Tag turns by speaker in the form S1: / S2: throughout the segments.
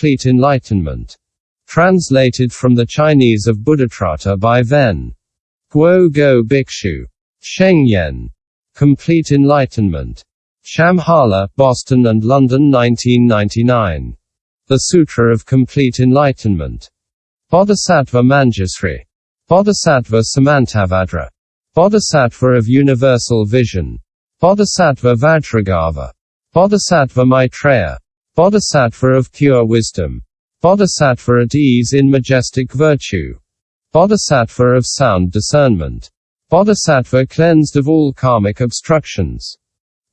S1: Complete Enlightenment. Translated from the Chinese of Bodhisattva by Ven. Guo-go Bhikshu. Shengyan. Complete Enlightenment. Shambhala, Boston and London 1999. The Sutra of Complete Enlightenment. Bodhisattva Manjusri. Bodhisattva Samantabhadra. Bodhisattva of Universal Vision. Bodhisattva Vajragarbha. Bodhisattva Maitreya. Bodhisattva of Pure Wisdom. Bodhisattva at Ease in Majestic Virtue. Bodhisattva of Sound Discernment. Bodhisattva cleansed of all karmic obstructions.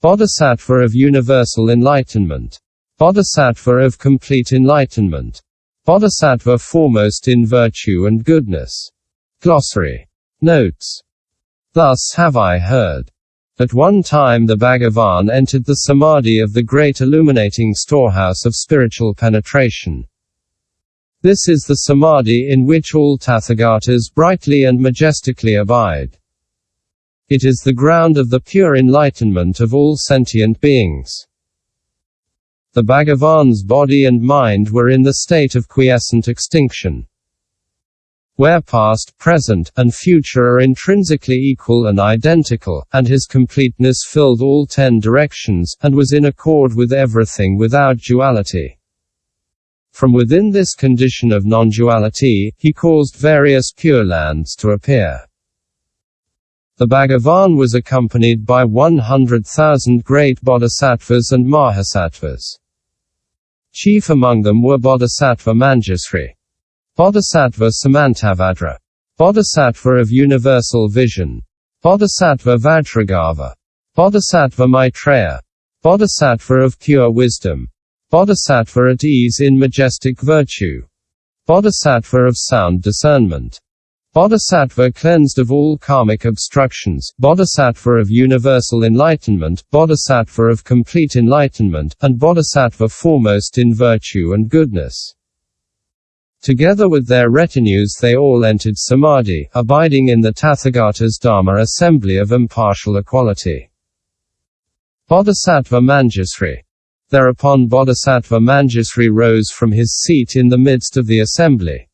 S1: Bodhisattva of Universal Enlightenment. Bodhisattva of Complete Enlightenment. Bodhisattva Foremost in Virtue and Goodness. Glossary. Notes. Thus have I heard. At one time the Bhagavan entered the Samadhi of the great illuminating storehouse of spiritual penetration. This is the Samadhi in which all Tathagatas brightly and majestically abide. It is the ground of the pure enlightenment of all sentient beings. The Bhagavan's body and mind were in the state of quiescent extinction, where past, present, and future are intrinsically equal and identical, and his completeness filled all 10 directions, and was in accord with everything without duality. From within this condition of non-duality, he caused various pure lands to appear. The Bhagavan was accompanied by 100,000 great bodhisattvas and mahasattvas. Chief among them were Bodhisattva Manjusri, Bodhisattva Samantabhadra, Bodhisattva of Universal Vision, Bodhisattva Vajragarbha, Bodhisattva Maitreya, Bodhisattva of Pure Wisdom, Bodhisattva at Ease in Majestic Virtue, Bodhisattva of Sound Discernment, Bodhisattva cleansed of all karmic obstructions, Bodhisattva of Universal Enlightenment, Bodhisattva of Complete Enlightenment, and Bodhisattva Foremost in Virtue and Goodness. Together with their retinues they all entered Samadhi, abiding in the Tathagatas Dharma assembly of impartial equality. Bodhisattva Manjusri. Thereupon Bodhisattva Manjusri rose from his seat in the midst of the assembly,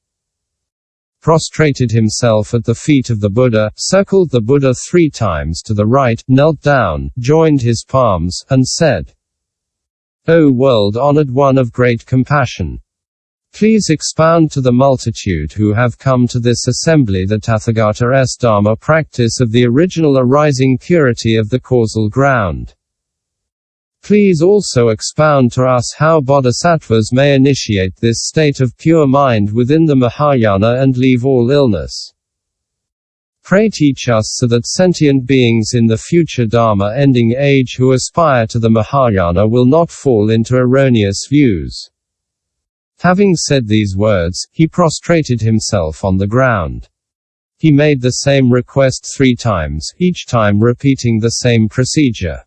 S1: prostrated himself at the feet of the Buddha, circled the Buddha 3 times to the right, knelt down, joined his palms, and said, O world-honored one of great compassion! Please expound to the multitude who have come to this assembly the Tathagatas Dharma practice of the original arising purity of the causal ground. Please also expound to us how bodhisattvas may initiate this state of pure mind within the Mahayana and leave all illness. Pray teach us so that sentient beings in the future Dharma-ending age who aspire to the Mahayana will not fall into erroneous views. Having said these words, he prostrated himself on the ground. He made the same request 3 times, each time repeating the same procedure.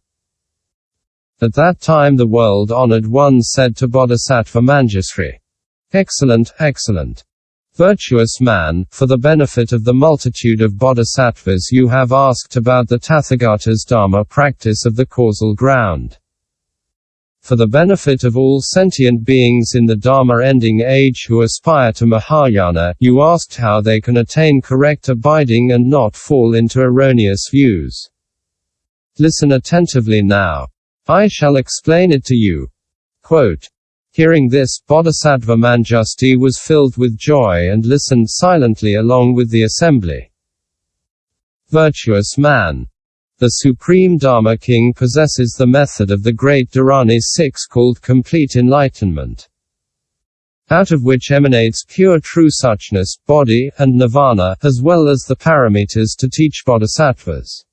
S1: At that time the world-honored one said to Bodhisattva Manjusri, Excellent, excellent. Virtuous man, for the benefit of the multitude of bodhisattvas you have asked about the Tathagatas Dharma practice of the causal ground. For the benefit of all sentient beings in the Dharma-ending age who aspire to Mahayana, you asked how they can attain correct abiding and not fall into erroneous views. Listen attentively now. I shall explain it to you. Quote. Hearing this, Bodhisattva Manjusri was filled with joy and listened silently along with the assembly. Virtuous man. The Supreme Dharma King possesses the method of the great Dharani 6 called Complete Enlightenment, out of which emanates pure true suchness, body, and nirvana, as well as the paramitas to teach bodhisattvas.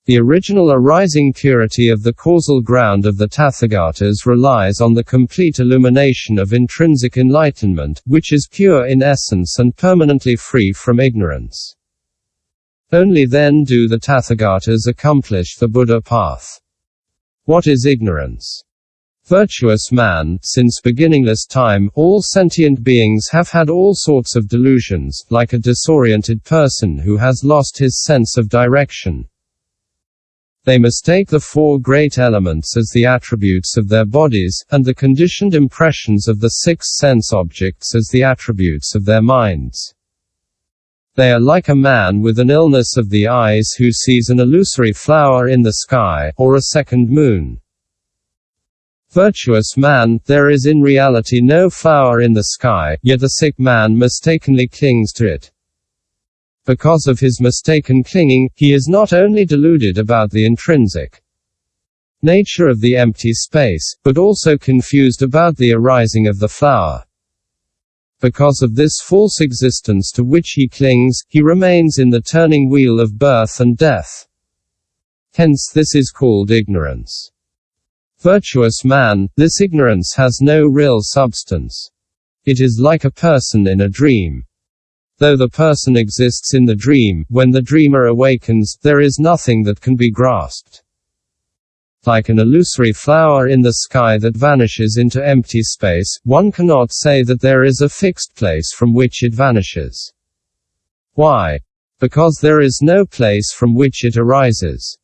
S1: The original arising purity of the causal ground of the Tathagatas relies on the complete illumination of intrinsic enlightenment, which is pure in essence and permanently free from ignorance. Only then do the Tathagatas accomplish the Buddha path. What is ignorance? Virtuous man, since beginningless time, all sentient beings have had all sorts of delusions, like a disoriented person who has lost his sense of direction. They mistake the four great elements as the attributes of their bodies, and the conditioned impressions of the six sense objects as the attributes of their minds. They are like a man with an illness of the eyes who sees an illusory flower in the sky, or a second moon. Virtuous man, there is in reality no flower in the sky, yet the sick man mistakenly clings to it. Because of his mistaken clinging, he is not only deluded about the intrinsic nature of the empty space, but also confused about the arising of the flower. Because of this false existence to which he clings, he remains in the turning wheel of birth and death. Hence this is called ignorance. Virtuous man, this ignorance has no real substance. It is like a person in a dream. Though the person exists in the dream, when the dreamer awakens, there is nothing that can be grasped. Like an illusory flower in the sky that vanishes into empty space, one cannot say that there is a fixed place from which it vanishes. Why? Because there is no place from which it arises.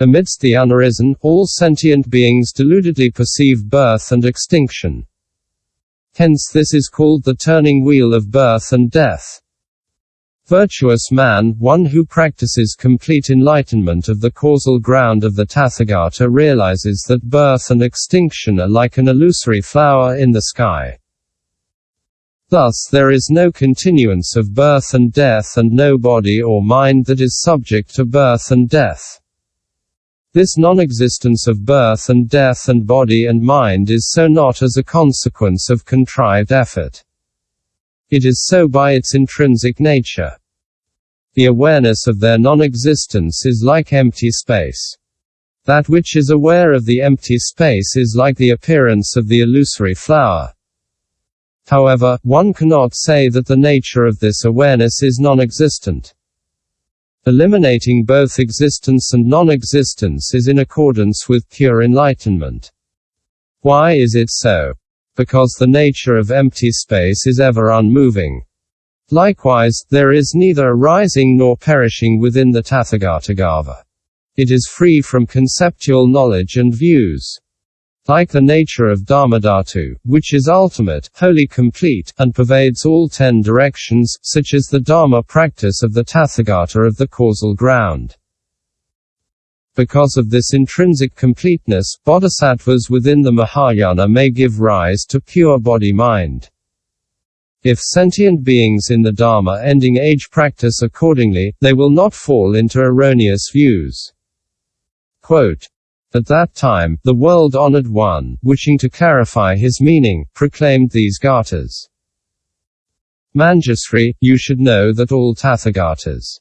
S1: Amidst the unarisen, all sentient beings deludedly perceive birth and extinction. Hence this is called the turning wheel of birth and death. Virtuous man, one who practices complete enlightenment of the causal ground of the Tathagata, realizes that birth and extinction are like an illusory flower in the sky. Thus there is no continuance of birth and death and no body or mind that is subject to birth and death. This non-existence of birth and death and body and mind is so not as a consequence of contrived effort. It is so by its intrinsic nature. The awareness of their non-existence is like empty space. That which is aware of the empty space is like the appearance of the illusory flower. However, one cannot say that the nature of this awareness is non-existent. Eliminating both existence and non-existence is in accordance with pure enlightenment. Why is it so? Because the nature of empty space is ever unmoving. Likewise, there is neither arising nor perishing within the Tathagata. It is free from conceptual knowledge and views. Like the nature of Dharmadhatu, which is ultimate, wholly complete, and pervades all 10 directions, such as the Dharma practice of the Tathagata of the causal ground. Because of this intrinsic completeness, bodhisattvas within the Mahayana may give rise to pure body-mind. If sentient beings in the Dharma ending age practice accordingly, they will not fall into erroneous views. Quote, "At that time, the world-honored one, wishing to clarify his meaning, proclaimed these gathas. Manjusri, you should know that all Tathagatas,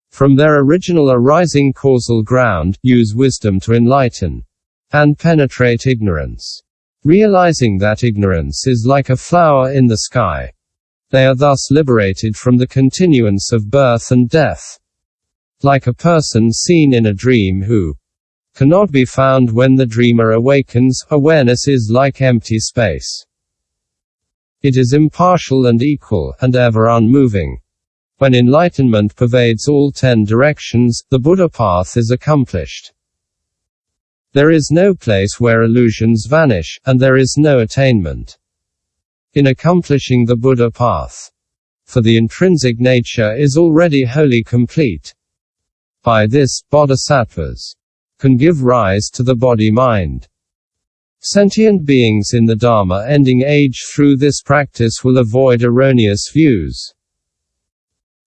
S1: from their original arising causal ground, use wisdom to enlighten and penetrate ignorance. Realizing that ignorance is like a flower in the sky. They are thus liberated from the continuance of birth and death. Like a person seen in a dream who cannot be found when the dreamer awakens, awareness is like empty space. It is impartial and equal, and ever unmoving. When enlightenment pervades all 10 directions, the Buddha path is accomplished. There is no place where illusions vanish, and there is no attainment in accomplishing the Buddha path. For the intrinsic nature is already wholly complete. By this, bodhisattvas can give rise to the body-mind. Sentient beings in the Dharma ending age through this practice will avoid erroneous views.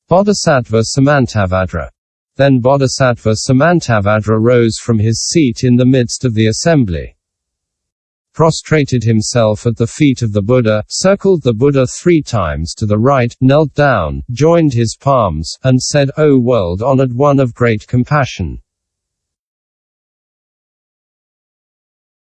S1: Bodhisattva Samantabhadra. Then Bodhisattva Samantabhadra rose from his seat in the midst of the assembly, prostrated himself at the feet of the Buddha, circled the Buddha 3 times to the right, knelt down, joined his palms, and said, "O world-honored one of great compassion,